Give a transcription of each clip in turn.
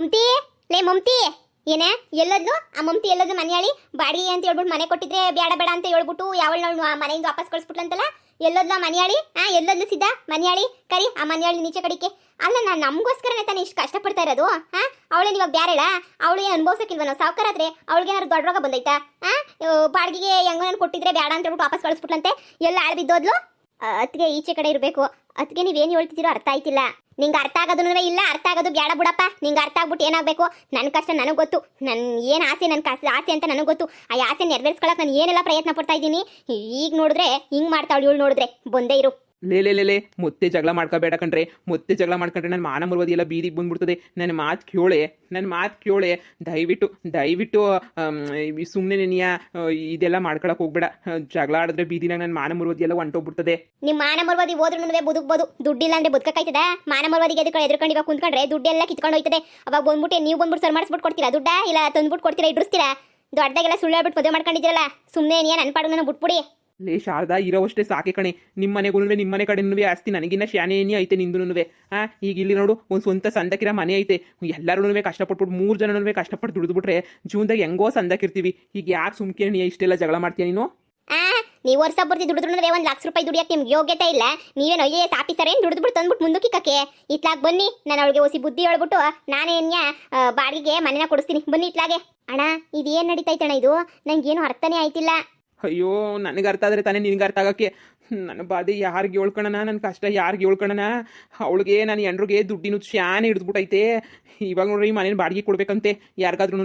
ಮಮ್ತಿ ಲೇ ಮಮ್ತಿ ಏನೇ ಎಲ್ಲೋದ್ಲು ಆ ಮಮ್ತಿ ಎಲ್ಲೋದ್ಲು ಮನೆಯಾಳಿ ಬಾಡಿಗೆ ಅಂತ ಹೇಳ್ಬಿಟ್ಟು ಮನೆ ಕೊಟ್ಟಿದ್ರೆ ಬೇಡ ಬೇಡ ಅಂತ ಹೇಳ್ಬಿಟ್ಟು ಯಾವಳು ಮನೆಯಿಂದ ವಾಪಸ್ ಕಳಿಸ್ಬಿಟ್ಲಂತಲ್ಲ ಎಲ್ಲೋದ್ಲು ಆ ಮನೆಯಾಳಿ ಎಲ್ಲೋದ್ಲು ಸಿದ್ಧ ಮನೆಯಾಳಿ ಕರಿ ಆ ಮನೆಯಾಳಿ ನೀಚೆ ಕಡಿಕೆ ಅಲ್ಲ ನಾನು ನಮಗೋಸ್ಕರನೇ ತಾನೇ ಇಷ್ಟು ಕಷ್ಟಪಡ್ತಾ ಇರೋದು ಅವಳೇ ಇವಾಗ ಬ್ಯಾರೆಳ ಅವಳು ಏನು ಅನುಭವಿಸಕ್ಕಿಲ್ವ ನಾವು ಸಾವುಕಾರಾದ್ರೆ ಅವಳಿಗೇನಾದ್ರು ದೊಡ್ಡ ರೋಗ ಬಂದೈತಾ ಬಾಡಿಗೆಗೆ ಹೆಂಗೋ ನಾನು ಕೊಟ್ಟಿದ್ರೆ ಬೇಡ ಅಂತ ಹೇಳ್ಬಿಟ್ಟು ವಾಪಸ್ ಕಳಿಸ್ಬಿಟ್ಲಂತೆ ಎಲ್ಲ ಆಳ್ಬಿದ್ದೋದ್ಲು ಅದಕ್ಕೆ ಈಚೆ ಕಡೆ ಇರಬೇಕು ಅದಕ್ಕೆ ನೀವೇನು ಹೇಳ್ತಿದ್ದೀರೋ ಅರ್ಥ ಆಯ್ತಿಲ್ಲ ನಿಂಗೆ ಅರ್ಥ ಆಗೋದೂ ಇಲ್ಲ ಅರ್ಥ ಆಗೋದು ಬೇಡ ಬಿಡಪ್ಪ ನಿಂಗೆ ಅರ್ಥ ಆಗ್ಬಿಟ್ಟು ಏನಾಗಬೇಕು ನನ್ನ ಕಷ್ಟ ನನಗೆ ಗೊತ್ತು ನನ್ನ ಏನು ಆಸೆ ನನ್ನ ಆಸೆ ಅಂತ ನನಗೆ ಗೊತ್ತು ಆ ಆಸೆ ನೆರವೇರಿಸ್ಕೊಳಕ್ಕೆ ನಾನು ಏನೆಲ್ಲ ಪ್ರಯತ್ನ ಪಡ್ತಾ ಇದ್ದೀನಿ ಈಗ ನೋಡಿದ್ರೆ ಹಿಂಗೆ ಮಾಡ್ತಾವಳು ಇವಳು ನೋಡಿದ್ರೆ ಬಂದೇ ಇರು ಲೇ ಮತ್ತೆ ಜಗಳ ಮಾಡ್ಕೋಬೇಡ ಕಣ್ರೆ ಮತ್ತೆ ಜಗಳ ಮಾಡ್ಕೊಂಡ್ರೆ ನನ್ನ ಮಾನ ಮರ್ಯಾದೆ ಎಲ್ಲ ಬೀದಿಗೆ ಬಂದ್ಬಿಡ್ತದೆ ನನ್ನ ಮಾತು ಕೇಳೆ ದಯವಿಟ್ಟು ಸುಮ್ಮನೆ ನೀಯ ಇದೆಲ್ಲ ಮಾಡ್ಕೊಳಕ್ ಹೋಗ್ಬೇಡ ಜಗಳ ಆಡಿದ್ರೆ ಬೀದಿನಾಗ ನನ್ನ ಮಾನ ಮರ್ಯಾದೆ ಎಲ್ಲ ಹೊಂಟೋಗ್ಬಿಡ್ತದೆ ನಿಮ್ಮ ಮಾನ ಮರ್ಯಾದೆ ಹೋದ್ರೂ ಬದುಕ್ಬೋದು ದುಡ್ಡಿಲ್ಲ ಅಂದ್ರೆ ಬದುಕಾಯ್ತದ ಮಾನ ಮರ್ಯಾದೆಗೆ ಎದ್ಕೊಂಡು ಇವಾಗ ಕುಂತ್ಕೊಂಡ್ರೆ ದುಡ್ಡೆಲ್ಲ ಕಿತ್ಕೊಂಡು ಹೋಯ್ತದೆ ಅವಾಗ ಬಂದ್ಬಿಟ್ಟು ನೀವು ಬಂದ್ಬಿಟ್ಟು ಸರ್ ಮಾಡಿಸ್ಬಿಟ್ಟು ಕೊಡ್ತೀರಾ ದುಡ್ಡ ಇಲ್ಲ ತಂದ್ಬಿಟ್ಟು ಕೊಡ್ತೀರಾ ಇಡ್ರಿಸ್ತೀರಾ ದೊಡ್ಡದಾಗೆಲ್ಲ ಸುಳ್ಳು ಹೇಳ್ಬಿಟ್ಟು ಮದುವೆ ಮಾಡ್ಕೊಂಡಿದ್ದೀರಲ್ಲ ಸುಮ್ಮನೆ ನೀ ನನ್ನ ಪಾಡು ನನ್ನ ಬಿಟ್ಬಿಡಿ ಲೇ ಶಾರದಾ ಇರೋವಷ್ಟೇ ಸಾಕೆ ಕಣೆ ನಿಮ್ಮ ಮನೆಗೂ ನಿಮ್ಮ ಮನೆ ಕಡೆನೂ ಆಸ್ತಿ ನನಗಿನ್ನ ಶಾನೇನೇ ಐತೆ ನಿಂದೂ ಈಗ ಇಲ್ಲಿ ನೋಡು ಒಂದು ಸ್ವಂತ ಸಂದಕ್ಕಿರೋ ಮನೆ ಐತೆ ಎಲ್ಲರೂ ಕಷ್ಟಪಟ್ಬಿಟ್ಟು 3 ಜನನೂ ಕಷ್ಟಪಟ್ಟು ದುಡಿದ್ಬಿಟ್ರೆ ಜೀವನದಾಗ ಹೆಂಗೋ ಸಂದಕ್ಕಿರ್ತೀವಿ ಈಗ ಯಾಕೆ ಸುಮ್ಕೆ ನೀ ಇಷ್ಟೆಲ್ಲ ಜಗಳ ಮಾಡ್ತೀಯ ನೀನು ನೀವು ವರ್ಷ ಬರ್ತಿ ದುಡಿದ್ರು 1 ಲಕ್ಷ ರೂಪಾಯಿ ದುಡಿಯಕ್ಕೆ ನಿಮ್ಗೆ ಯೋಗ್ಯತೆ ಇಲ್ಲ ನೀವೇನು ಐಎಎಸ್ ಆಫೀಸರ್ ಏನು ದುಡಿದ್ಬಿಟ್ಟು ತಂದ್ಬಿಟ್ಟು ಮುಂದಕ್ಕೆ ಕಕ್ಕೆ ಇತ್ಲಾಗ ಬನ್ನಿ ನಾನು ಅವಳಿಗೆ ಹೊಸಿ ಬುದ್ಧಿ ಹೇಳ್ಬಿಟ್ಟು ನಾನೇನ್ಯ ಬಾಡಿಗೆ ಮನೆನ ಕೊಡಿಸ್ತೀನಿ ಬನ್ನಿ ಇತ್ಲಾಗೆ ಅಣ್ಣ ಇದೇನು ನಡೀತೈತಣ್ಣ ಇದು ನಂಗೇನು ಅರ್ಥನೇ ಆಯ್ತಿಲ್ಲ ಅಯ್ಯೋ ನನಗೆ ಅರ್ಥ ಆದರೆ ತಾನೇ ನಿನಗೆ ಅರ್ಥ ಆಗೋಕ್ಕೆ ನನ್ನ ಬಾಧೆ ಯಾರಿಗೆ ಹೇಳ್ಕೊಳ್ಳೋಣ ನನ್ನ ಕಷ್ಟ ಯಾರಿಗೆ ಹೇಳ್ಕೊಳ್ಳೋಣ ಅವಳಿಗೆ ನಾನು ಎಂಡ್ರಿಗೆ ದುಡ್ಡಿನ ಶಾನೆ ಹಿಡಿದ್ಬಿಟ್ಟೈತೆ ಇವಾಗ ನೋಡ್ರಿ ಈ ಮನೇನ ಬಾಡಿಗೆ ಕೊಡ್ಬೇಕಂತೆ ಯಾರಿಗಾದ್ರೂ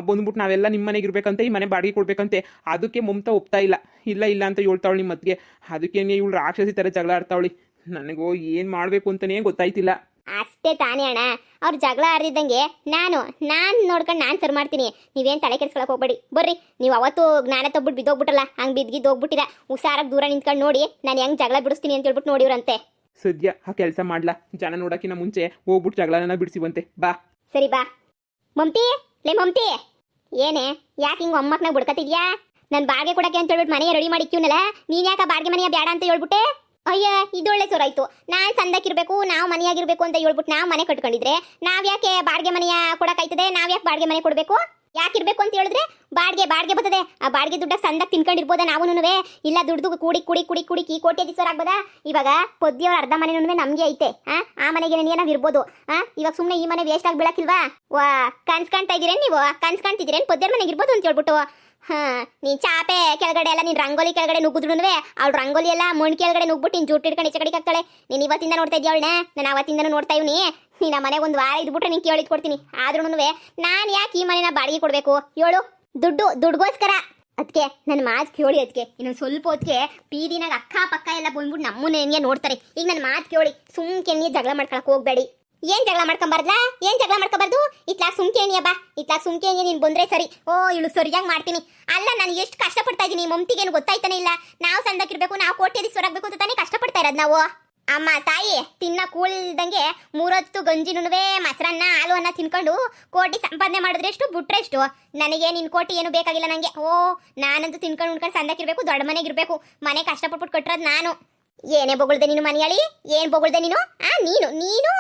ಬಂದ್ಬಿಟ್ಟು ನಾವೆಲ್ಲ ನಿಮ್ಮ ಮನೆಗೆ ಇರ್ಬೇಕಂತೆ ಈ ಮನೆ ಬಾಡಿಗೆ ಕೊಡ್ಬೇಕಂತೆ ಅದಕ್ಕೆ ಮಮತಾ ಒಪ್ತಾ ಇಲ್ಲ ಅಂತ ಹೇಳ್ತಾವಳು ನಿಮ್ಮ ಮತ್ತಿಗೆ ಅದಕ್ಕೆ ಇವಳು ರಾಕ್ಷಸಿ ಥರ ಜಗಳ ಆಡ್ತಾವಳಿ ನನಗೂ ಏನು ಮಾಡಬೇಕು ಅಂತಲೇ ಗೊತ್ತಾಯ್ತಿಲ್ಲ ಅಷ್ಟೇ ತಾನೇ ಅಣ್ಣ ಅವ್ರು ಜಗಳ ಆಡ್ದಿದ್ದಂಗೆ ನಾನು ನೋಡ್ಕೊಂಡು ನಾನು ಸರ್ ಮಾಡ್ತೀನಿ ನೀವೇನು ತಲೆ ಕೆಡ್ಸ್ಕೊಳಕ್ ಹೋಗ್ಬೇಡಿ ಬರ್ರಿ ನೀವು ಅವತ್ತು ಜ್ಞಾನ ತಗ್ಬಿಟ್ಟು ಬಿದ್ದೋಗ್ಬಿಟ್ಟಲ್ಲ ಹಂಗೆ ಬಿದ್ದಿದ್ದು ಹೋಗ್ಬಿಟ್ಟಿರ ಹುಷಾರಾಗಿ ದೂರ ನಿಂತ್ಕೊಂಡು ನೋಡಿ ನಾನು ಹೆಂಗೆ ಜಗಳ ಬಿಡಿಸ್ತೀನಿ ಅಂತ ಹೇಳ್ಬಿಟ್ಟು ನೋಡಿವ್ರಂತೆ ಸದ್ಯ ಆ ಕೆಲಸ ಮಾಡ್ಲಾ ಜನ ನೋಡೋಕ್ಕಿಂತ ಮುಂಚೆ ಹೋಗ್ಬಿಟ್ಟು ಜಗಳನ ಬಿಡಿಸಿವಂತೆ ಬಾ ಸರಿ ಬಾ ಮಮ್ತಿ ಲೇ ಮಮ್ತಿ ಏನೇ ಯಾಕೆ ಹಿಂಗೆ ಅಮ್ಮಕ್ಕನಾಗ ಬಿಡ್ಕತ್ತಿದ್ಯಾ ನಾನು ಬಾಡಿಗೆ ಕೊಡಕ್ಕೆ ಅಂತ ಹೇಳ್ಬಿಟ್ಟು ಮನೆ ರೆಡಿ ಮಾಡಿಕ್ಕಿವ್ನಲ್ಲ ನೀನು ಯಾಕೆ ಬಾಡಿಗೆ ಮನೆಯ ಬೇಡ ಅಂತ ಹೇಳ್ಬಿಟ್ಟೆ ಅಯ್ಯ ಇದೊಳ್ಳೆ ಸೋರಾಯ್ತು ನಾನು ಸಂದಕ್ಕಿರ್ಬೇಕು ನಾವು ಮನೆಯಾಗಿರ್ಬೇಕು ಅಂತ ಹೇಳ್ಬಿಟ್ಟು ನಾವು ಮನೆ ಕಟ್ಕೊಂಡಿದ್ರೆ ನಾವ್ ಯಾಕೆ ಬಾಡಿಗೆ ಮನೆಯ ಕೊಡಕ್ಕಾಯ್ತದೆ ನಾವ್ ಯಾಕೆ ಬಾಡಿಗೆ ಮನೆ ಕೊಡಬೇಕು ಯಾಕಿರ್ಬೇಕು ಅಂತ ಹೇಳಿದ್ರೆ ಬಾಡಿಗೆ ಬರ್ತದೆ ಆ ಬಾಡಿಗೆ ದುಡ್ಡ ಸಂದಕ್ಕೆ ತಿನ್ಕೊಂಡಿರ್ಬೋದ ನಾವುನುವೆ ಇಲ್ಲ ದುಡ್ದು ಕೂಡಿ ಈ ಕೋಟ್ಯಾಧೀಶ್ವರ ಆಗ್ಬೋದಾ ಇವಾಗ ಪೊದ್ದಿಯವ್ರ ಅರ್ಧ ಮನೆನೂ ನಮ್ಗೆ ಐತೆ ಆ ಮನೆಗೆ ಏನಾವ್ ಇರ್ಬೋದು ಇವಾಗ ಸುಮ್ಮನೆ ಈ ಮನೆ ವೇಸ್ಟ್ ಆಗಿ ಬೀಳಕ್ಕಿಲ್ವಾ ವಾ ಕನ್ಸ್ ಕಾಣ್ತಾ ಇದೀರೇನು ನೀವು ಕನ್ಸ್ ಕಾಣ್ತಿದ್ದೀರೇನು ಪೊದ್ದಿಯವ್ರ ಮನೆಗೆ ಇರ್ಬೋದು ಅಂತ ಹೇಳ್ಬಿಟ್ಟು ನೀನ್ ಚಾಪೆ ಕೆಳಗಡೆ ಎಲ್ಲ ನೀನ್ ರಂಗೋಲಿ ಕೆಳಗಡೆ ನುಗ್ಗುದ್ರುನುವೆ ಅವ್ಳು ರಂಗೋಲಿ ಎಲ್ಲ ಮಣ್ಣು ಕೆಳಗಡೆ ನುಗ್ಬಿಟ್ಟು ನೀನ್ ಜುಟ್ಟು ಇಟ್ಕೊಂಡು ಈಚೆ ಕಡೆಗೆ ಆಗ್ತಾಳೆ ನೀನ್ ಇವತ್ತಿಂದ ನೋಡ್ತಾ ಇದ್ದೀವಳನ್ನ ನಾನು ಅವತ್ತಿಂದನೂ ನೋಡ್ತಾ ಇವ್ನಿ ನೀನ್ ಮನೆಗೆ ಒಂದು ವಾರ ಇದ್ಬಿಟ್ರೆ ನೀನ್ ಕೇಳಿದ್ ಕೊಡ್ತೀನಿ ಆದ್ರೂ ನಾನು ಯಾಕೆ ಈ ಮನೆನ ಬಾಡಿಗೆ ಕೊಡ್ಬೇಕು ಹೇಳು ದುಡ್ಗೋಸ್ಕರ ಅದಕ್ಕೆ ನನ್ನ ಮಾತು ಕೇಳಿ ಅದಕ್ಕೆ ಇನ್ನೊಂದು ಸ್ವಲ್ಪ ಹೊತ್ತಿಗೆ ಬೀದಿನಾಗ ಅಕ್ಕ ಎಲ್ಲ ಬಂದ್ಬಿಟ್ಟು ನಮ್ಮನ್ನೇ ನೋಡ್ತಾರೆ ಈಗ ನನ್ನ ಮಾತು ಕೇಳಿ ಸುಮ್ಕೆ ಜಗಳ ಮಾಡ್ಕೊಳಕ್ ಹೋಗ್ಬೇಡಿ ಏನ್ ಜಗಳ ಮಾಡ್ಕೊಂಬಾರ್ದು ಇತ್ಲಾಗ ಸುಮ್ಕೇನಿಯ ಬಾ ಇತ್ಲಾಗ ಸುಮ್ಕೇನಿಯ ನೀನ್ ಬಂದ್ರೆ ಸರಿ ಓ ಇಳು ಸರಿಯಾಗಿ ಮಾಡ್ತೀನಿ ಅಲ್ಲ ನಾನು ಎಷ್ಟು ಕಷ್ಟಪಡ್ತಾ ಇದ್ದೀನಿ ಮಮ್ತಿಗೇನು ಗೊತ್ತಾಯ್ತಾನೆ ಇಲ್ಲ ನಾವು ಸಂದಕ್ಕಿರ್ಬೇಕು ನಾವು ಕೋಟ್ಯಾಧೀಶ್ವರ ಆಗ್ಬೇಕು ಅಂತ ತಾನೇ ಕಷ್ಟಪಡ್ತಾ ಇರೋದು ನಾವು ಅಮ್ಮ ತಾಯಿ ತಿನ್ನ ಕೂಳಿಲ್ದಂಗೆ 3 ಹೊತ್ತು ಗಂಜಿನುವೆ ಮೊಸರನ್ನ ಹಾಲು ಅನ್ನ ತಿನ್ಕೊಂಡು ಕೋಟಿ ಸಂಪಾದನೆ ಮಾಡಿದ್ರೆ ಎಷ್ಟು ಬಿಟ್ರೆ ಎಷ್ಟು ನನಗೆ ನಿನ್ ಕೋಟಿ ಏನು ಬೇಕಾಗಿಲ್ಲ ನಂಗೆ ಓ ನಾನಂತೂ ತಿನ್ಕೊಂಡು ಉಣ್ಕೊಂಡು ಸಂದಕ್ಕಿರ್ಬೇಕು ದೊಡ್ಡ ಮನೆಗಿರ್ಬೇಕು ಮನೆ ಕಷ್ಟಪಟ್ಬಿಟ್ಟು ಕಟ್ಟಿರೋದು ನಾನು ಏನೇ ಬೊಗಳ್ದೆ ನೀನು ಮನೆಯಾಳಿ ಏನ್ ಬೊಗಳ್ದೆ ನೀನು ನೀನು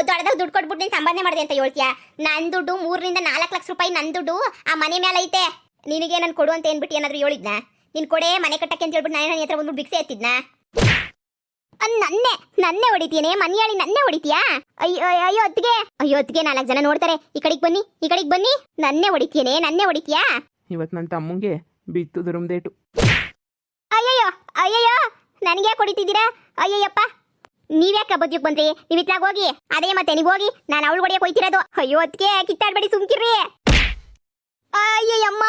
ದೊಡ್ಡದಾಗ ದುಡ್ಡು ಕೊಟ್ಬಿಟ್ಟು ನೀನು ಸಂಪಾದನೆ ಮಾಡಿದೆ ಅಂತ ಹೇಳ್ತೀಯಾ ನನ್ನ ದುಡ್ಡು 3 ರಿಂದ 4 ಲಕ್ಷ ರೂಪಾಯಿ ನನ್ನ ದುಡ್ಡು ಆ ಮನೆ ಮೇಲೆ ಐತೆ ನಿನಗೆ ನಾನು ಕೊಡು ಅಂತ ಏನ್ಬಿಟ್ಟು ಏನಾದ್ರು ಹೇಳಿದ್ನ ನೀನ್ ಕೊಡೆ ಮನೆ ಕಟ್ಟಕ್ಕೆ ಅಂತ ಹೇಳ್ಬಿಟ್ಟು ನನ್ನ ಹತ್ರ ಬಂದ್ಬಿಟ್ಟು ಭಿಕ್ಷೆ ಎತ್ತಿದ್ನ ನನ್ನೇ ಹೊಡಿತೀಯೇ ಮನೆಯಾಳಿ ನನ್ನೇ ಹೊಡಿತೀಯಾ ಅಯ್ಯೋ ಅತ್ತಿಗೆ 4 ಜನ ನೋಡ್ತಾರೆ ಈ ಕಡೆಗೆ ಬನ್ನಿ ನನ್ನೇ ಹೊಡಿತೀಯಾ ಇವತ್ತು ನನ್ನ ತಮ್ಮಂಗೆ ಬಿತ್ತು ದುರುಮ್ದೇಟು ಅಯ್ಯಯ್ಯೋ ನನಗೆ ಯಾಕೆ ಹೊಡಿತಿದ್ದೀರಾ ಅಯ್ಯಯ್ಯಪ್ಪ ನೀವ್ಯಾಕೆ ಬದುಕ್ ಬಂದ್ರಿ ನೀವು ಇತ್ಲಾಗ ಹೋಗಿ ಅದೇ ಮತ್ತೆ ನೀವು ಹೋಗಿ ನಾನು ಅವಳು ಹೊಡಿಯಕ್ಕೆ ಹೋಯ್ತಿರೋದು ಅಯ್ಯೋ ಅದಕ್ಕೆ ಕಿತ್ತಾಡ್ಬೇಡಿ ಸುಮ್ಕಿರ್ರಿ ಅಯ್ಯಯ್ಯಮ್ಮ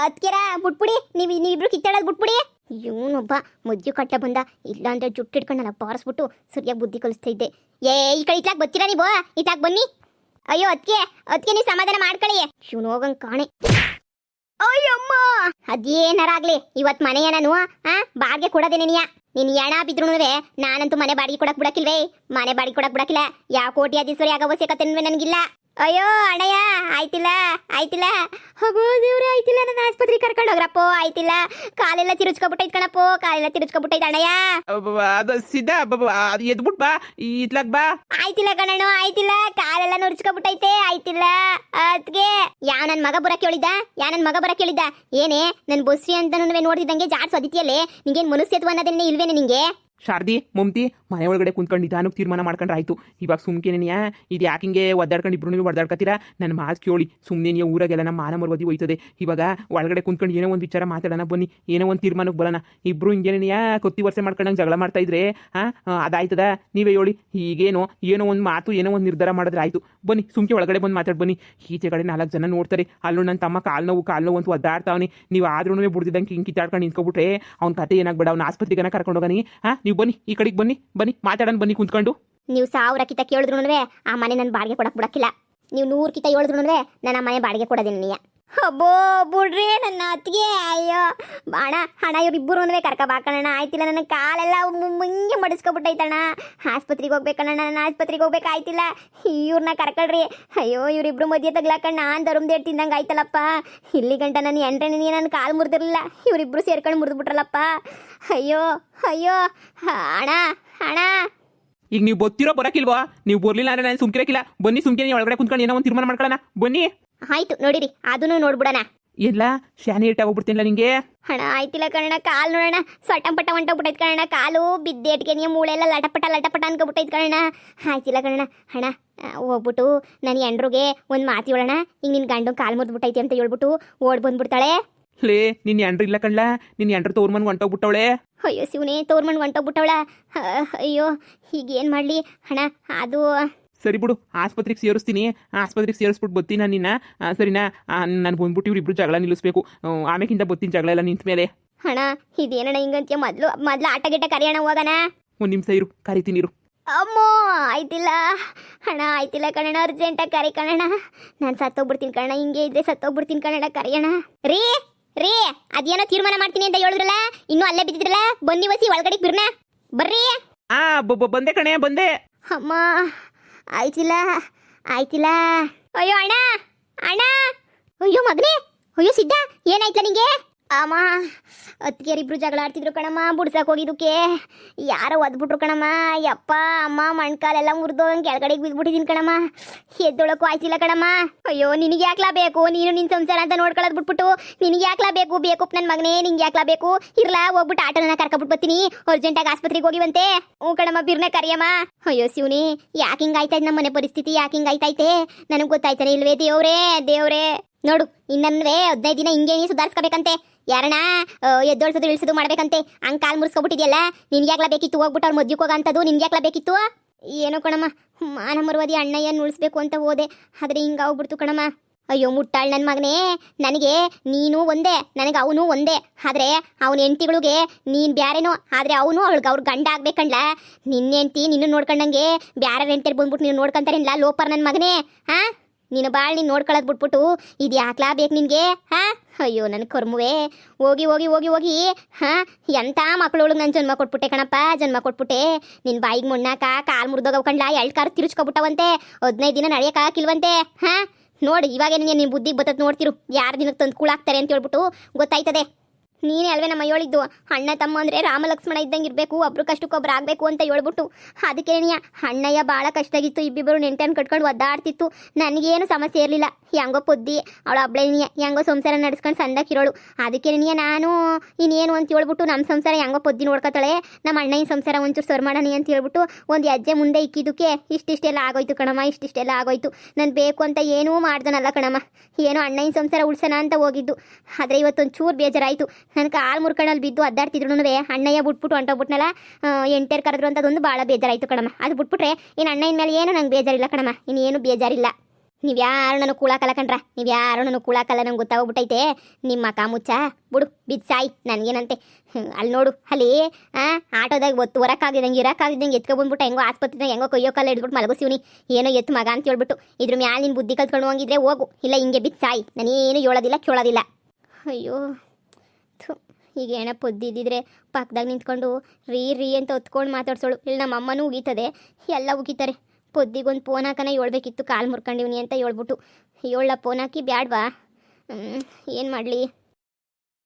ಅದಕ್ಕೆರ ಬಿಟ್ಬಿಡಿ ನೀವಿಬ್ರು ಕಿತ್ತಾಡೋದು ಬಿಟ್ಬಿಡಿ ಇವನೊಬ್ಬ ಮಜ್ಜು ಕಟ್ಟ ಬಂದ ಇಲ್ಲಾಂದ್ರೆ ಜುಟ್ಟು ಹಿಡ್ಕೊಂಡು ನಾನು ಬಾರಿಸ್ಬಿಟ್ಟು ಸರಿಯಾಗಿ ಬುದ್ಧಿ ಕಲಿಸ್ತಾ ಇದ್ದೆ ಈ ಕಡೆ ಇತ್ಲಾಗ ಬರ್ತೀರಾ ನೀವು ಇತ್ಲಾಗ ಬನ್ನಿ ಅಯ್ಯೋ ಅದಕ್ಕೆ ನೀವು ಸಮಾಧಾನ ಮಾಡ್ಕೊಳ್ಳಿ ಇವನು ಹೋಗಂಗ್ ಕಾಣೆ ಅಯ್ಯಮ್ಮ ಅದೇನಾರಾಗ್ಲಿ ಇವತ್ ಮನೆಯ ನಾನು ಬಾಡಿಗೆ ಕೊಡೋದೇನೆ ನೀನ್ ಎಣ ಬಿದ್ರುನುವೆ ನಾನಂತೂ ಮನೆ ಬಾಡಿಗೆ ಕೊಡಕ್ ಬಿಡಕಿಲ್ವೇ ಮನೆ ಬಾಡಿಗೆ ಕೊಡಕ್ ಬಿಡಕಿಲ್ಲ ಯಾವ ಕೋಟ್ಯಾಧೀಶ್ವರಿ ಆಗೋ ಅವಶ್ಯಕತೆ ನನಗಿಲ್ಲ ಅಯ್ಯೋ ಅಣ್ಣಯ್ಯ ಆಯ್ತಿಲ್ಲ ಆಯ್ತಿಲ್ಲ ಹೋಗೋ ದೇವ್ರೆ ಆಯ್ತಿಲ್ಲ ನನ್ನ ಆಸ್ಪತ್ರೆಗೆ ಕರ್ಕೊಂಡು ಹೋಗ್ರಪ್ಪೋ ಆಯ್ತಿಲ್ಲ ಕಾಲೆಲ್ಲ ತಿರುಚ್ಕೊಬಿಟ್ಟೈತ್ ಕಣಪ್ಪೋ ಕಾಲೆಲ್ಲ ತಿರುಚ್ಕೊಬಿಟ್ಟೈತ್ ಅಣ್ಣಯ್ಯ ಅದು ಸಿದ್ಧ ಅದು ಎದ್ಬಿಟ್ ಬಾ ಇತ್ಲಾಗ್ ಬಾ. ಆಯ್ತಿಲ್ಲ ಕಣಣ್ಣ ಆಯ್ತಿಲ್ಲ ಕಾಲೆಲ್ಲ ನುರ್ಚ್ಕೊಬಿಟ್ಟೈತೆ ಆಯ್ತಿಲ್ಲ ಅದ್ಗೆ ಯಾವ ನನ್ ಮಗ ಬರಕ್ ಹೇಳಿದ್ದ ನನ್ ಮಗ ಬರಕ್ ಹೇಳಿದ್ದ ಏನೇ ನನ್ ಬಸ್ರಿ ಅಂತ ನೋಡ್ತಿದ್ದಂಗೆ ಜಾಡ್ಸ್ ಅದಿತಿಯಲ್ಲೇ ನಿಂಗೇನ್ ಮನುಷ್ಯತ್ವ ಅನ್ನೋದೇನೆ ಇಲ್ವೇನೆ ನಿಂಗೆ? ಶಾರದಿ ಮಮತಿ ಮನೆ ಒಳಗಡೆ ಕುಂತ್ಕೊಂಡು ನಿಧಾನಕ್ಕೆ ತೀರ್ಮಾನ ಮಾಡ್ಕೊಂಡ್ರೆ ಆಯ್ತು. ಇವಾಗ ಸುಮ್ಕೆನೆಯಾ ಇದು ಯಾಕಿಂಗೆ ಒದ್ದಾಡ್ಕೊಂಡು ಇಬ್ರು ನೀವು ಒದ್ದಾಡ್ಕತ್ತೀರಾ? ನನ್ನ ಮಾತು ಕೇಳಿ ಸುಮ್ಮನೆ ನೀವು ಊರಾಗೆಲ್ಲ ನಮ್ಮ ಮಾನ ಮರ್ವದಿ ಹೋಯ್ತದೆ. ಇವಾಗ ಒಳಗಡೆ ಕುಂತ್ಕೊಂಡು ಏನೋ ಒಂದು ವಿಚಾರ ಮಾತಾಡೋಣ ಬನ್ನಿ, ಏನೋ ಒಂದು ತೀರ್ಮಾನಕ್ಕೆ ಬರೋಣ. ಇಬ್ರು ಹಿಂಗೇನೆಯಾ ಕೊತ್ತಿ ವರ್ಷೆ ಮಾಡ್ಕೊಂಡಂಗೆ ಜಗಳ ಮಾಡ್ತಾ ಇದ್ರೆ ಅದಾಯ್ತದ? ನೀವೇ ಹೇಳಿ. ಈಗೇನೋ ಏನೋ ಒಂದು ಮಾತು ಏನೋ ಒಂದು ನಿರ್ಧಾರ ಮಾಡಿದ್ರೆ ಆಯ್ತು. ಬನ್ನಿ ಸುಮ್ಕೆ ಒಳಗಡೆ ಬಂದು ಮಾತಾಡಿ ಬನ್ನಿ. ಈಚೆ ಕಡೆ 4 ಜನ ನೋಡ್ತಾರೆ. ಅಲ್ಲೂ ನನ್ನ ತಮ್ಮ ಕಾಲು ನೋವು ಅಂತ ಒದ್ದಾಡ್ತಾವನಿ. ನೀವು ಆದ್ರೂ ಬಿಡ್ದಿದ್ದಂಗೆ ಹಿಂಗೆ ಕಿತ್ತಾಡ್ಕೊಂಡು ನಿಂತ್ಕೊಬಿಟ್ರೆ ಅವ್ನ ಕತೆ ಏನಾಗ್ಬೇಡ, ಅವ್ನ ಆಸ್ಪತ್ರೆಗೆ ಕರ್ಕೊಂಡು ಹೋಗನಿ. ನೀವು ಬನ್ನಿ ಈ ಕಡೆಗೆ ಬನ್ನಿ ಮಾತಾಡೋಣ ಬನ್ನಿ ಕುಂತ್ಕೊಂಡು. ನೀವು 1000 ಕಿತ ಕೇಳಿದ್ರು ಆ ಮನೆ ನನ್ನ ಬಾಡಿಗೆ ಕೊಡಕ್ ಬಿಡಕ್ಕಿಲ್ಲ. ನೀವು 100 ಕಿತ ಹೇಳಿದ್ರು ನಾನು ಆ ಮನೆ ಬಾಡಿಗೆ ಕೊಡೋದಿಲ್ಲ ನೀಯ. ಅಬ್ಬೋ ಬಿಡ್ರಿ ನನ್ನ ಅತ್ತಿಗೆ. ಅಯ್ಯೋ ಹಣ ಇವ್ರಿಬ್ಬರು ಕರ್ಕಬಾಕಣ್ಣ ಆಯ್ತಿಲ್ಲ. ನನ್ನ ಕಾಲೆಲ್ಲ ಮುಂಗೆ ಮಡಿಸ್ಕೊಬಿಟ್ಟೈತಣ್ಣ. ಆಸ್ಪತ್ರೆಗೆ ಹೋಗ್ಬೇಕಣ್ಣ, ನಾನು ಆಸ್ಪತ್ರೆಗೆ ಹೋಗ್ಬೇಕಾಯ್ತಿಲ್ಲ. ಇವ್ರನ್ನ ಕರ್ಕೊಳ್ರಿ. ಅಯ್ಯೋ ಇವರಿಬ್ರು ಮಧ್ಯೆ ತಗ್ಲಾಕಣ್ಣ ನಾನು ದರುಮ್ದೇಡ್ ತಿಂದಂಗೆ ಆಯ್ತಲ್ಲಪ್ಪ. ಇಲ್ಲಿ ಗಂಟ ನನ್ನ ಎಂಟ್ರೆನೇ ನನ್ನ ಕಾಲು ಮುರಿದಿರಲಿಲ್ಲ, ಇವರಿಬ್ರು ಸೇರ್ಕೊಂಡು ಮುರಿದ್ಬಿಟ್ರಲ್ಲಪ್ಪ. ಅಯ್ಯೋ ಅಯ್ಯೋ ಅಣ್ಣ ಈಗ ನೀವು ಬತ್ತಿರೋ ಬರಕಿಲ್ವಾ? ನೀವು ಬರ್ಲಿಲ್ಲ ಅಂದ್ರೆ ನಾನು ಸುಮ್ಕಿರಕಿಲ್ಲ. ಬನ್ನಿ ಸುಮ್ಕೆ ನೀವು ಒಳಗಡೆ ಕುಂತ್ಕೊಂಡು ಏನೋ ಒಂದು ತೀರ್ಮಾನ ಮಾಡ್ಕೊಳ್ಳೋಣ ಬನ್ನಿ. ಆಯ್ತು ನೋಡಿರಿ ಅದನ್ನು ನೋಡ್ಬಿಡೋಣ. ಎಲ್ಲ ಶಾನೆ ಇಟ್ಟಾಗೋಗ್ಬಿಡ್ತೀನಿಲ್ಲ ನಿಂಗೆ. ಹಣ ಆಯ್ತಿಲ್ಲ ಕಣ್ಣ, ಕಾಲು ನೋಡೋಣ ಸೊಟ್ಟಂಪಟ್ಟ ಹೊಂಟೋಗ್ಬಿಟ್ಟೈತ್ ಕಣ್ಣ. ಕಾಲು ಬಿದ್ದೇಟ್ಗೆ ನೀವು ಮೂಳೆ ಎಲ್ಲ ಲಟಪಟ ಅನ್ಕೊಬಿಟ್ಟೈತ್ ಕಣ್ಣ. ಆಯ್ತಿಲ್ಲ ಕಣ್ಣ. ಹಣ ಹೋಗ್ಬಿಟ್ಟು ನನ್ನ ಎಂಡ್ರಿಗೆ ಒಂದು ಮಾತು ಹೇಳೋಣ. ಈಗ ನಿನ್ನ ಗಂಡು ಕಾಲು ಮುರಿದ್ಬಿಟ್ಟೈತಿ ಅಂತ ಹೇಳ್ಬಿಟ್ಟು ಓಡ್ ಬಂದ್ಬಿಡ್ತಾಳೆ. ಲೇ ನಿನ್ನ ಎಂಡ್ರು ಇಲ್ಲ ಕಣ್ಲ, ನಿನ್ನ ಎಂಡ್ರು ತೋರ್ ಮನ್ಗೆ ಹೊಂಟೋಗ್ಬಿಟ್ಟವಳೆ. ಅಯ್ಯೋ ಶಿವನೇ ತೋರ್ ಮನ್ಗೆ ಹೊಂಟೋಗ್ಬಿಟ್ಟವಳ. ಅಯ್ಯೋ ಹೀಗೇನು ಮಾಡಲಿ ಹಣ? ಅದು ಸರಿ ಬಿಡು, ಆಸ್ಪತ್ರೆಗೆ ಸೇರಿಸ್ತೀನಿ. ಆಸ್ಪತ್ರೆಗೆ ಸೇರಿಸ್ಬಿಟ್ಟು ಬತ್ತೀನಿ ನಾನು ನಿನ್ನ. ಸರಿನಾ? ನಾನು ಬಂದ್ಬಿಟ್ಟು ಇವ್ರಿಬ್ರು ಜಗಳ ನಿಲ್ಲಿಸ್ಬೇಕು. ಆಮೇಕಿಂತ ಬತ್ತೀನಿ ಜಗಳ ಎಲ್ಲ ನಿಂತ ಮೇಲೆ. ಹಣ ಇದೇನಣ್ಣ ಹಿಂಗಂತೀಯ? ಮೊದಲು ಆಟ ಗಿಟ್ಟ ಕರಿಯೋಣ ಹೋಗೋಣ. ಒಂದು ನಿಮಿಷ ಇರು, ಕರಿತೀನಿ ಇರು. ಅಮ್ಮೋ ಆಯ್ತಿಲ್ಲ ಹಣ, ಆಯ್ತಿಲ್ಲ ಕಣಣ್ಣ, ಅರ್ಜೆಂಟಾಗಿ ಕರಿ ಕಣಣ್ಣ. ನಾನು ಸತ್ತೋಗ್ಬಿಡ್ತೀನಿ ಕಣ, ಹಿಂಗೆ ಇದ್ರೆ ಸತ್ತೋಗ್ಬಿಡ್ತೀನಿ ಕಣಣ್ಣ. ಕರಿಯೋಣ ರೀ ರೀ. ಅದೇನೋ ತೀರ್ಮಾನ ಮಾಡ್ತೀನಿ ಅಂತ ಹೇಳಿದ್ರಲ್ಲ, ಇನ್ನೂ ಅಲ್ಲೇ ಬಿದ್ದಿದ್ರಲ್ಲ. ಬನ್ನಿ ವಸಿ ಒಳಗಡೆ ಬಿರ್ನ ಬರ್ರಿ. ಬಂದೆ ಕಣೆ ಬಂದೆ. ಅಮ್ಮ ಆಯ್ತಿಲ್ಲ ಆಯ್ತಿಲ್ಲ. ಅಯ್ಯೋ ಅಣ್ಣ ಅಣ್ಣ. ಅಯ್ಯೋ ಮಗನೇ. ಅಯ್ಯೋ ಸಿದ್ಧ ಏನಾಯ್ತಲ್ಲ ನಿಂಗೆ? ಅಮ್ಮ ಅತ್ತಿಗೆರಿಬ್ರು ಜಗಳ ಆಡ್ತಿದ್ರು ಕಣಮ್ಮ. ಬುಡ್ಸಕ್ಕೆ ಹೋಗಿದ್ದಕ್ಕೆ ಯಾರೋ ಒದ್ಬಿಟ್ರು ಕಣಮ್ಮ. ಯಪ್ಪ ಅಮ್ಮ ಮಣ್ಕಾಲೆಲ್ಲ ಮುರಿದು ಕೆಳಗಡೆಗೆ ಬಿದ್ಬಿಟ್ಟಿದ್ದೀನಿ ಕಣಮ್ಮ. ಎದ್ದೊಳಕ್ಕೂ ಆಯ್ತಿಲ್ಲ ಕಣಮ್ಮ. ಅಯ್ಯೋ ನಿನಗೆ ಯಾಕ್ಲಾ ಬೇಕು? ನೀನು ನಿನ್ನ ಸಂಸಾರ ಅಂತ ನೋಡ್ಕೊಳ್ಳೋದು ಬಿಟ್ಬಿಟ್ಟು ನಿನಗೆ ಯಾಕ್ಲಾ ಬೇಕು? ಬೇಕುಪ್ಪ ನನ್ನ ಮಗನೇ, ನಿಂಗೆ ಯಾಕ್ಲಾ ಬೇಕು? ಇರ್ಲಾ ಹೋಗ್ಬಿಟ್ಟು ಆಟೋನ ಕರ್ಕೊಬಿಟ್ಟು ಬರ್ತೀನಿ. ಅರ್ಜೆಂಟಾಗಿ ಆಸ್ಪತ್ರೆಗೆ ಹೋಗಿವಂತೆ. ಕಣಮ್ಮ ಬಿರ್ನ ಕರಿಯಮ್ಮ. ಅಯ್ಯೋ ಶಿವನಿ ಯಾಕೆ ಹಿಂಗಾಯ್ತಾಯ್ತು ನಮ್ಮ ಮನೆ ಪರಿಸ್ಥಿತಿ? ಯಾಕೆ ಹಿಂಗಾಯ್ತೈತೆ ನನಗೆ ಗೊತ್ತಾಯ್ತಾನೆ ಇಲ್ವೇ? ದೇವ್ರೇ ನೋಡು, ಇನ್ನಂದ್ರೆ 15 ದಿನ ಹಿಂಗೆ ಸುಧಾರಿಸ್ಕೋಬೇಕಂತೆ. ಯಾರಣ್ಣ ಎದ್ದೋಳ್ಸೋದು ಇಳಿಸೋದು ಮಾಡ್ಬೇಕಂತೆ. ಹಂಗೆ ಕಾಲು ಮುರಿಸ್ಕೊಬಿಟ್ಟಿದ್ಯಲ್ಲ, ನಿನ್ಗೆ ಯಾಕ್ಲಾ ಬೇಕಿತ್ತು ಹೋಗ್ಬಿಟ್ಟು ಅವ್ರು ಮದ್ಯಕ್ಕೆ ಹೋಗಂಥದ್ದು? ನಿನ್ಗೆ ಯಾಕ್ಲಾ ಬೇಕಿತ್ತು? ಏನೋ ಕಣಮ್ಮ, ಮಾನ ಮರುವದಿ ಅಣ್ಣಯ್ಯನ ಉಳಿಸ್ಬೇಕು ಅಂತ ಹೋದೆ, ಆದರೆ ಹಿಂಗಾಗ್ಬಿಡ್ತು ಕಣಮ್ಮ. ಅಯ್ಯೋ ಮುಟ್ಟಾಳ್ ನನ್ನ ಮಗನೇ, ನನಗೆ ನೀನು ಒಂದೇ, ನನಗೆ ಅವನು ಒಂದೇ. ಆದರೆ ಅವನ ಹೆಂಡ್ತಿಗಳಿಗೆ ನೀನು ಬ್ಯಾರೇನೋ, ಆದರೆ ಅವನು ಅವ್ರ ಗಂಡ ಆಗ್ಬೇಕಂಡ್ಲ. ನಿನ್ನ ಹೆಂಡ್ತಿ ನಿನ್ನ ನೋಡ್ಕೊಂಡಂಗೆ ಬ್ಯಾರೆ ಹೆಂಡ್ತಿರ್ ಬಂದ್ಬಿಟ್ಟು ನೀನು ನೋಡ್ಕೊಂತಾರೇನಿಲ್ಲ ಲೋಪರ್ ನನ್ನ ಮಗನೇ. ನೀನು ಬಾಳ್ ನೀನು ನೋಡ್ಕೊಳ್ಳೋದು ಬಿಟ್ಬಿಟ್ಟು ಇದು ಯಾಕ್ಲಾ ಬೇಕು ನಿನಗೆ? ಅಯ್ಯೋ ನನ್ನ ಕರ್ಮುವೆ, ಹೋಗಿ ಹೋಗಿ ಹೋಗಿ ಹೋಗಿ ಎಂಥ ಮಕ್ಕಳೊಳಗೆ ನಾನು ಜನ್ಮ ಕೊಟ್ಬಿಟ್ಟೆ ಕಣಪ್ಪ, ಜನ್ಮ ಕೊಟ್ಬಿಟ್ಟೆ. ನಿನ್ನ ಬಾಯಿಗೆ ಮುಣ್ಣಾಕ ಕಾಲು ಮುರಿದೋಗವ್ ಕಣ್ಲ, 2 ಕಾರು ತಿರುಚ್ಕೊಬಿಟ್ಟವಂತೆ. 15 ದಿನ ನಡೆಯೋಕ್ಕಾಗಿಲ್ವಂತೆ. ನೋಡಿ ಇವಾಗ ನೀನು ಬುದ್ಧಿಗೆ ಬತ್ತದ ನೋಡ್ತಿರು, ಯಾರು ದಿನಕ್ಕೆ ತಂದು ಕೂಳಾಕ್ತಾರೆ ಅಂತ ಹೇಳ್ಬಿಟ್ಟು ಗೊತ್ತಾಯ್ತದೆ. ನೀನೇ ಅಲ್ವೇ ನಮ್ಮ ಹೇಳಿದ್ದು, ಅಣ್ಣ ತಮ್ಮ ಅಂದರೆ ರಾಮ ಲಕ್ಷ್ಮಣ ಇದ್ದಂಗೆ ಇರಬೇಕು, ಒಬ್ರು ಕಷ್ಟಕ್ಕೊಬ್ರು ಆಗಬೇಕು ಅಂತ ಹೇಳ್ಬಿಟ್ಟು. ಅದಕ್ಕೆ ಅಣ್ಣಯ್ಯ ಭಾಳ ಕಷ್ಟಾಗಿತ್ತು, ಇಬ್ಬಿಬ್ಬರು ನೆಂಟನ್ನು ಕಟ್ಕೊಂಡು ಒದ್ದಾಡ್ತಿತ್ತು. ನನಗೇನು ಸಮಸ್ಯೆ ಇರಲಿಲ್ಲ. ಹೆಂಗೋ ಪೊದ್ದಿ ಅವಳು ಹಬ್ಳನಿಯ ಹೆಂಗೋ ಸಂಸಾರ ನಡೆಸ್ಕೊಂಡು ಸಂದಾಕಿರೋಳು. ಅದಕ್ಕೆ ನಾನು ಇನ್ನೇನು ಅಂತ ಹೇಳ್ಬಿಟ್ಟು ನಮ್ಮ ಸಂಸಾರ ಹೆಂಗೋ ಪೊದ್ದಿ ನೋಡ್ಕೊತಾಳೆ, ನಮ್ಮ ಅಣ್ಣನ ಸಂಸಾರ ಒಂಚೂರು ಸರ್ ಮಾಡೋಣ ಅಂತ ಹೇಳ್ಬಿಟ್ಟು ಒಂದು ಹೆಜ್ಜೆ ಮುಂದೆ ಇಕ್ಕಿದ್ದಕ್ಕೆ ಇಷ್ಟಿಷ್ಟೆಲ್ಲ ಆಗೋಯ್ತು ಕಣಮ್ಮ, ಇಷ್ಟಿಷ್ಟೆಲ್ಲ ಆಗೋಯ್ತು. ನಾನು ಬೇಕು ಅಂತ ಏನೂ ಮಾಡ್ದನಲ್ಲ ಕಣಮ್ಮ, ಏನೋ ಅಣ್ಣನ ಸಂಸಾರ ಉಳ್ಸೋಣ ಅಂತ ಹೋಗಿದ್ದು. ಆದರೆ ಇವತ್ತೊಂದು ಚೂರು ಬೇಜಾರಾಯಿತು. ನನ್ನ ಕಾಲು ಮುರ್ಕಣಲ್ಲಿ ಬಿದ್ದು ಅದ್ದಾಡ್ತಿದ್ರು ಅಣ್ಣಯ್ಯ ಬಿಟ್ಬಿಟ್ಟು ಹೊಂಟೋಗ್ಬಿಟ್ನಲ್ಲ, ಎಂಟೇರು ಕರೆದ್ರು ಅಂತದೊಂದು ಭಾಳ ಬೇಜಾರಾಯಿತು ಕಣಮ್ಮ. ಅದು ಬಿಟ್ಬಿಟ್ರೆ ಇನ್ನು ಅಣ್ಣನ ಮೇಲೆ ಏನು ನಂಗೆ ಬೇಜಾರಿಲ್ಲ ಕಣಮ್ಮ, ಇನ್ನೇನು ಬೇಜಾರಿಲ್ಲ. ನೀವು ಯಾರು ನನಗೆ ಕೂಳಾಕಲ್ಲ ಕಣ್ರ, ನೀವು ಯಾರು ನನಗೆ ಕೂಳಾಕಲ್ಲ, ನಂಗೆ ಗೊತ್ತಾಗ್ಬಿಟ್ಟೈತೆ. ನಿಮ್ಮ ಅಕ್ಕ ಮುಚ್ಚ ಬಿಡು, ಬಿದ್ದು ಸಾಯಿ, ನನಗೇನಂತೆ. ಅಲ್ಲಿ ನೋಡು, ಅಲ್ಲಿ ಆಟೋದಾಗ ಹೊರಕ್ಕಾಗಿದ್ದಂಗೆ ಇರೋಕ್ಕಾಗಿದ್ದಂಗೆ ಎತ್ಕೊಬಂದ್ಬಿಟ್ಟು ಹೆಂಗೋ ಆಸ್ಪತ್ರೆಗೆ ಹೆಂಗೋ ಕೊಯ್ಯೋಕಲ್ಲ ಹಿಡ್ಬಿಟ್ಟು ಮಲಗಿಸಿವ್ನಿ. ಏನೋ ಎತ್ತು ಮಗ ಅಂತ ಹೇಳ್ಬಿಟ್ಟು ಇದ್ರ ಮ್ಯಾಲೆ ನಿನ್ನ ಬುದ್ಧಿ ಕಲ್ತ್ಕೊಂಡು ಹೋಗಿದ್ರೆ ಹೋಗು, ಇಲ್ಲ ಹಿಂಗೆ ಬಿದ್ದು ಸಾಯಿ, ನಾನೇನು ಹೇಳೋದಿಲ್ಲ ಕೇಳೋದಿಲ್ಲ. ಅಯ್ಯೋ ಈಗ ಏನೋ ಪೊದ್ದಿದ್ದಿದ್ರೆ ಪಕ್ಕದಾಗ ನಿಂತ್ಕೊಂಡು ರೀ ಅಂತ ಹೊತ್ಕೊಂಡು ಮಾತಾಡ್ಸೋಳು. ಇಲ್ಲಿ ನಮ್ಮ ಅಮ್ಮನೂ ಉಗೀತದೆ, ಎಲ್ಲ ಉಗೀತಾರೆ. ಪೊದ್ದಿಗೊಂದು ಫೋನ್ ಹಾಕನ ಹೇಳ್ಬೇಕಿತ್ತು, ಕಾಲು ಮುರ್ಕೊಂಡಿವ್ನಿ ಅಂತ ಹೇಳ್ಬಿಟ್ಟು. ಏಳ ಫೋನ್ ಹಾಕಿ ಬ್ಯಾಡ್ವಾ? ಏನು ಮಾಡಲಿ?